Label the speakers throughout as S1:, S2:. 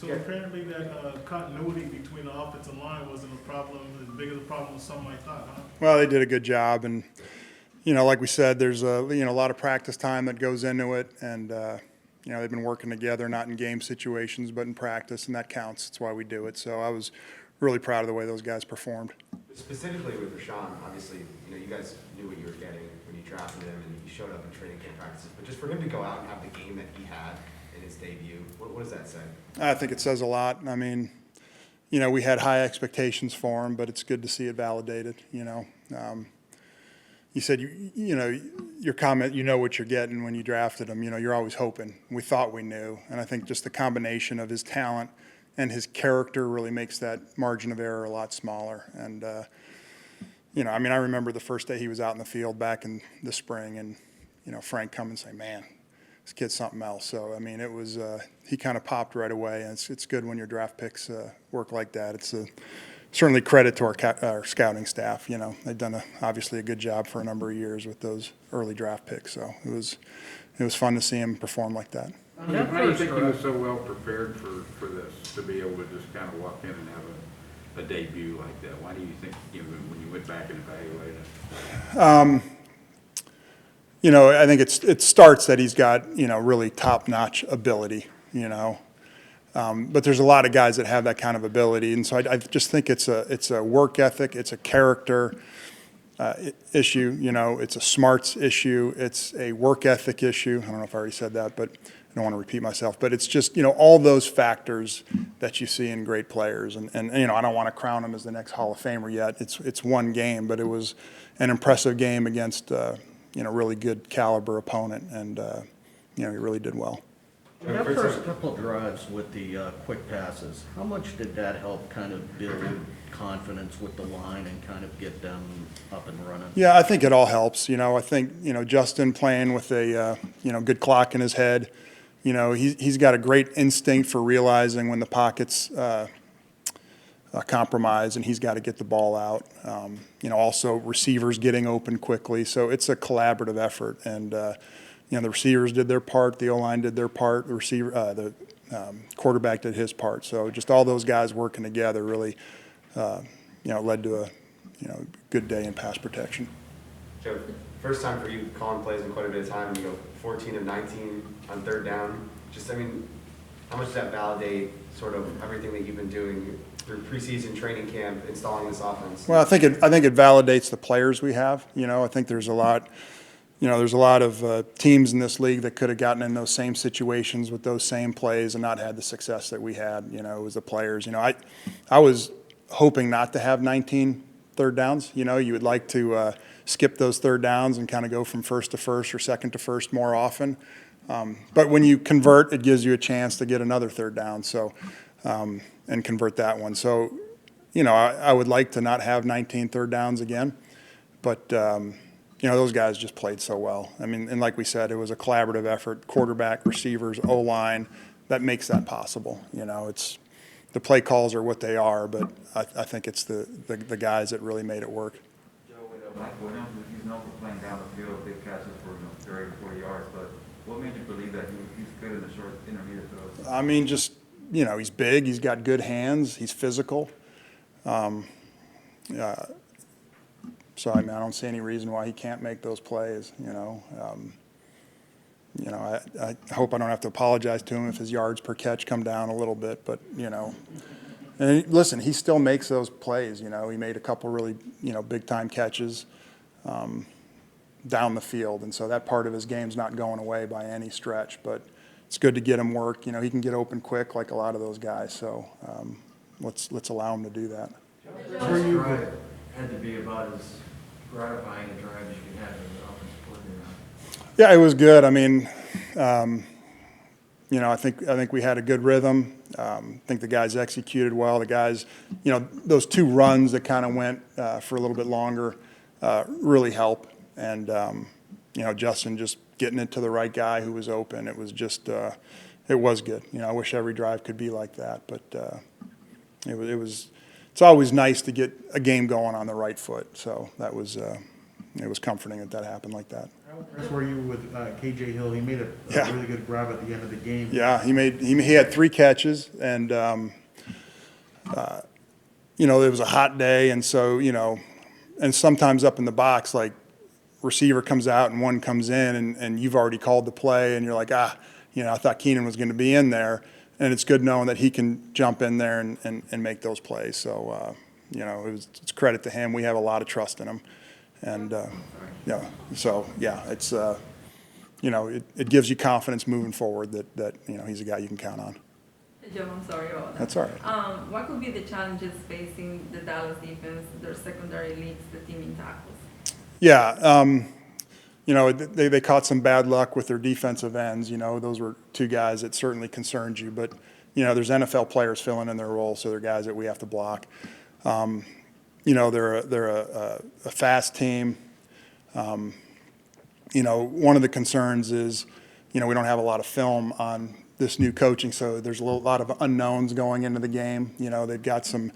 S1: So apparently that continuity between the offensive line wasn't a problem, as big of a problem as some might thought, huh?
S2: Well, they did a good job, and like we said, there's a lot of practice time that goes into it, and they've been working together, not in game situations, but in practice, and that counts. That's why we do it. So I was really proud of the way those guys performed.
S3: Specifically with Rashawn, obviously, you guys knew what you were getting when you drafted him, and he showed up in training camp practices. But just for him to go out and have the game that he had in his debut, what does that say?
S2: I think it says a lot. I mean, we had high expectations for him, but it's good to see it validated. You said your comment. You know what you're getting when you drafted him. You're always hoping. We thought we knew, and I think just the combination of his talent and his character really makes that margin of error a lot smaller. And I remember the first day he was out in the field back in the spring, and Frank come and say, "Man, this kid's something else." So it was he kind of popped right away, and it's good when your draft picks work like that. It's certainly credit to our scouting staff. They've done obviously a good job for a number of years with those early draft picks. So it was fun to see him perform like that.
S4: How do you think he was so well prepared for this, to be able to just kind of walk in and have a debut like that? Why do you think, when you went back and evaluated it?
S2: I think it starts that he's got really top-notch ability. But there's a lot of guys that have that kind of ability, and so I just think it's a work ethic, it's a character issue. It's a smarts issue, it's a work ethic issue. I don't know if I already said that, but I don't want to repeat myself. But it's just all those factors that you see in great players, and I don't want to crown him as the next Hall of Famer yet. It's one game, but it was an impressive game against really good caliber opponent, and he really did well.
S5: That first couple of drives with the quick passes, how much did that help kind of build confidence with the line and kind of get them up and running?
S2: Yeah, I think it all helps. I think Justin playing with a good clock in his head. He's got a great instinct for realizing when the pocket's compromised, and he's got to get the ball out. Also receivers getting open quickly. So it's a collaborative effort, and the receivers did their part, the O-line did their part, the quarterback did his part. So just all those guys working together really, led to a good day in pass protection.
S3: Joe, first time for you calling plays in quite a bit of time, and you go 14 of 19 on third down. How much does that validate sort of everything that you've been doing through preseason training camp, installing this offense?
S2: Well, I think it validates the players we have. I think there's a lot. There's a lot of teams in this league that could have gotten in those same situations with those same plays and not had the success that we had. It was the players. I was hoping not to have 19 third downs. You would like to skip those third downs and kind of go from first to first or second to first more often. But when you convert, it gives you a chance to get another third down. So and convert that one. So I would like to not have 19 third downs again, but. Those guys just played so well. And like we said, it was a collaborative effort, quarterback, receivers, O-line, that makes that possible. It's the play calls are what they are, but I think it's the guys that really made it work.
S6: Joe, Mike Williams, he's known for playing down the field, big catches for 30 to 40 yards, but what made you believe that he's good in the short intermediate throws?
S2: Just, he's big, he's got good hands, he's physical. So I don't see any reason why he can't make those plays. I hope I don't have to apologize to him if his yards per catch come down a little bit. But and listen, he still makes those plays. He made a couple really big time catches down the field, and so that part of his game's not going away by any stretch. But it's good to get him work. He can get open quick like a lot of those guys. So let's allow him to do that.
S5: Had to be about as gratifying a drive as you can have in the offensive coordinator.
S2: Yeah, it was good. I think we had a good rhythm. I think the guys executed well. The guys, those two runs that kind of went for a little bit longer really help. And Justin just getting it to the right guy who was open. It was just, it was good. I wish every drive could be like that, but it was. It's always nice to get a game going on the right foot. So that was it was comforting that happened like that.
S7: How impressed were you with KJ Hill? He made a
S2: Yeah.
S7: really good grab at the end of the game.
S2: Yeah, he had 3 catches, and you know, it was a hot day, and so, you know, and sometimes up in the box, like, receiver comes out and one comes in, and you've already called the play, and you're like, you know, I thought Keenan was going to be in there, and it's good knowing that he can jump in there and make those plays. So, you know, it's credit to him. We have a lot of trust in him, and yeah, so yeah, it's you know, it gives you confidence moving forward that you know, he's a guy you can count on.
S8: Joe, I'm sorry about that.
S2: That's all right.
S8: What could be the challenges facing the Dallas defense? Their secondary leads the team in tackles.
S2: Yeah, you know, they caught some bad luck with their defensive ends. You know, those were 2 guys that certainly concerned you. But, you know, there's NFL players filling in their roles, so they're guys that we have to block. You know, they're a fast team. You know, one of the concerns is, you know, we don't have a lot of film on this new coaching, so there's a lot of unknowns going into the game. You know, they've got some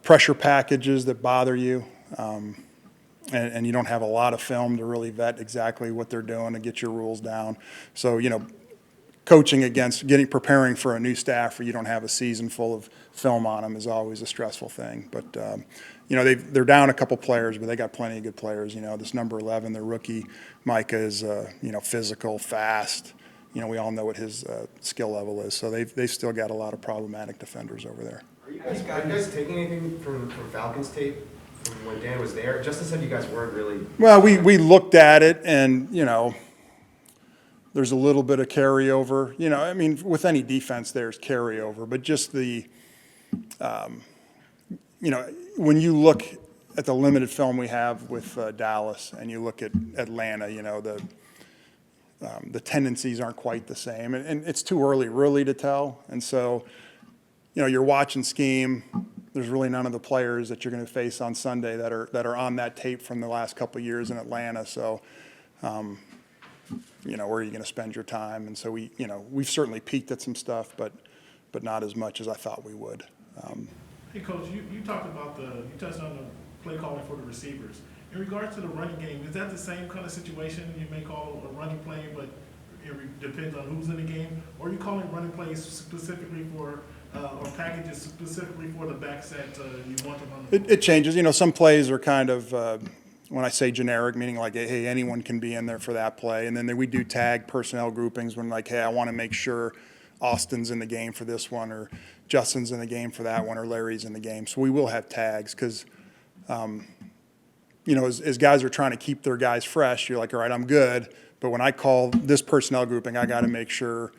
S2: pressure packages that bother you. And you don't have a lot of film to really vet exactly what they're doing and get your rules down. So, you know, coaching against preparing for a new staff where you don't have a season full of film on them is always a stressful thing. But, you know, they're down a couple players, but they got plenty of good players. You know, this number 11, their rookie, Micah, is, you know, physical, fast. You know, we all know what his skill level is. So they've still got a lot of problematic defenders over there.
S3: Are you guys taking anything from Falcons tape? When Dan was there, Justin said you guys weren't really.
S2: Well, we looked at it, and, you know, there's a little bit of carryover. You know, I mean, with any defense, there's carryover, but just the, you know, when you look at the limited film we have with Dallas, and you look at Atlanta, you know, the tendencies aren't quite the same, and it's too early really to tell. And so, you know, you're watching scheme. There's really none of the players that you're going to face on Sunday that are on that tape from the last couple of years in Atlanta. So, you know, where are you going to spend your time? And so we've certainly peeked at some stuff, but not as much as I thought we would.
S1: Hey, Coach, you talked about you touched on the play calling for the receivers. In regards to the running game, is that the same kind of situation? You may call a running play, but it depends on who's in the game, or are you calling running plays specifically for or packages specifically for the backs that you want them on the field?
S2: It changes. You know, some plays are kind of, when I say generic, meaning like, hey, anyone can be in there for that play. And then we do tag personnel groupings when, like, hey, I want to make sure Austin's in the game for this one, or Justin's in the game for that one, or Larry's in the game. So we will have tags because, you know, as guys are trying to keep their guys fresh, you're like, all right, I'm good. But when I call this personnel grouping, I got to make sure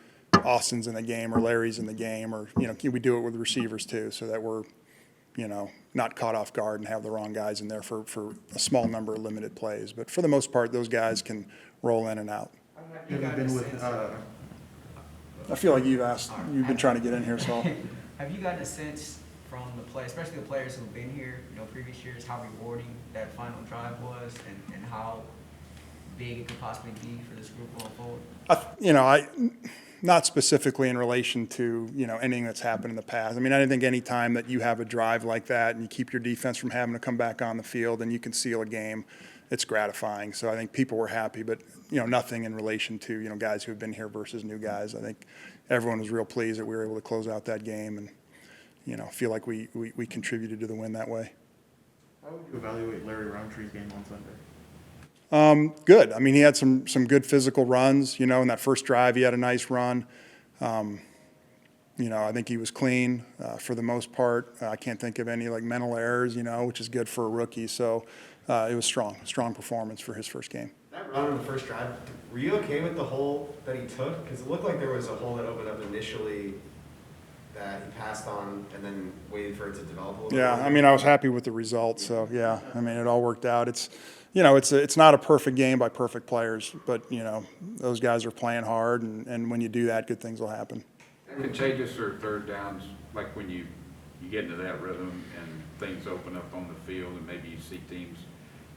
S2: Austin's in the game or Larry's in the game, or, you know, we do it with receivers too, so that we're, you know, not caught off guard and have the wrong guys in there for a small number of limited plays. But for the most part, those guys can roll in and out.
S7: Have you been with,
S2: I feel like you've been trying to get in here, so.
S9: Have you gotten a sense from the play, especially the players who've been here, you know, previous years, how rewarding that final drive was, and how big it could possibly be for this group going forward?
S2: Not specifically in relation to, you know, anything that's happened in the past. I mean, I think any time that you have a drive like that and you keep your defense from having to come back on the field and you can seal a game, it's gratifying. So I think people were happy, but, you know, nothing in relation to, you know, guys who have been here versus new guys. I think everyone was real pleased that we were able to close out that game and, you know, feel like we contributed to the win that way.
S7: how would you evaluate Larry Roundtree's game on Sunday?
S2: Good. I mean, he had some good physical runs. You know, in that first drive, he had a nice run. You know, I think he was clean for the most part. I can't think of any like mental errors, you know, which is good for a rookie. So it was strong performance for his first game.
S3: That run in the first drive, were you okay with the hole that he took? Because it looked like there was a hole that opened up initially that he passed on and then waited for it to develop a little
S2: Yeah,
S3: bit.
S2: I mean, I was happy with the result. So yeah, I mean, it all worked out. It's, you know, it's not a perfect game by perfect players, but, you know, those guys are playing hard, and when you do that, good things will happen.
S4: Contagious or third downs, like when you get into that rhythm and things open up on the field and maybe you see teams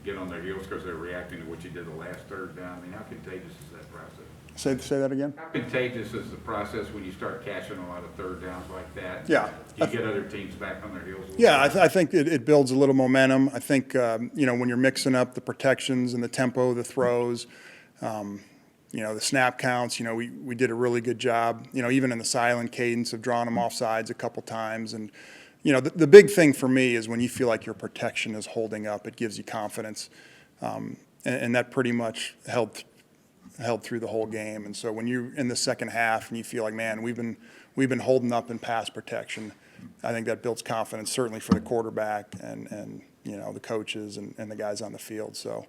S4: get on their heels because they're reacting to what you did the last third down. I mean, how contagious is that process?
S2: Say that again?
S4: How contagious is the process when you start catching a lot of third downs like that?
S2: Yeah.
S4: You get other teams back on their heels? a little
S2: Yeah,
S4: bit?
S2: I think it builds a little momentum. I think, when you're mixing up the protections and the tempo, the throws, the snap counts, we did a really good job, even in the silent cadence of drawing them off sides a couple times. And, the big thing for me is when you feel like your protection is holding up, it gives you confidence. And that pretty much held through the whole game. And so when you're in the second half and you feel like, man, we've been holding up in pass protection, I think that builds confidence, certainly for the quarterback and the coaches and the guys on the field. So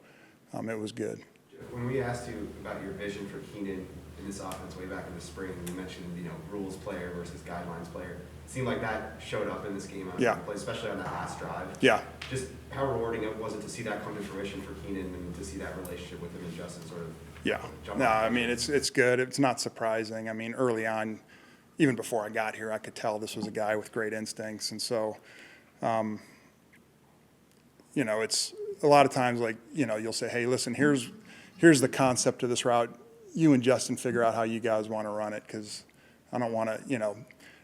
S2: it was good.
S3: When we asked you about your vision for Keenan in this offense way back in the spring, you mentioned, rules player versus guidelines player. It seemed like that showed up in this game, especially on that last drive.
S2: Yeah.
S3: Just how rewarding it was it to see that come to fruition for Keenan and to see that relationship with him and Justin sort of jump
S2: No,
S3: off.
S2: I mean, it's good. It's not surprising. I mean, early on, even before I got here, I could tell this was a guy with great instincts. And so, it's a lot of times like, you'll say, hey, listen, here's the concept of this route. You and Justin figure out how you guys want to run it, because I don't want to,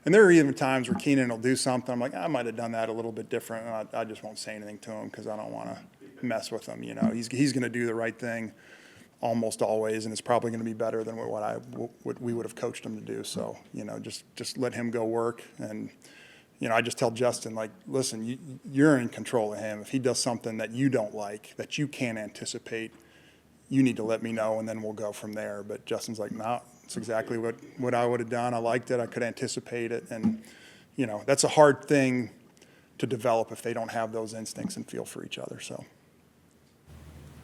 S2: and there are even times where Keenan will do something. I'm like, I might have done that a little bit different. And I just won't say anything to him because I don't want to mess with him. He's going to do the right thing almost always, and it's probably going to be better than what we would have coached him to do. So, just let him go work. And, I just tell Justin, like, listen, you're in control of him. If he does something that you don't like, that you can't anticipate, you need to let me know, and then we'll go from there. But Justin's like, no, it's exactly what I would have done. I liked it. I could anticipate it. And, that's a hard thing to develop if they don't have those instincts and feel for each other. So.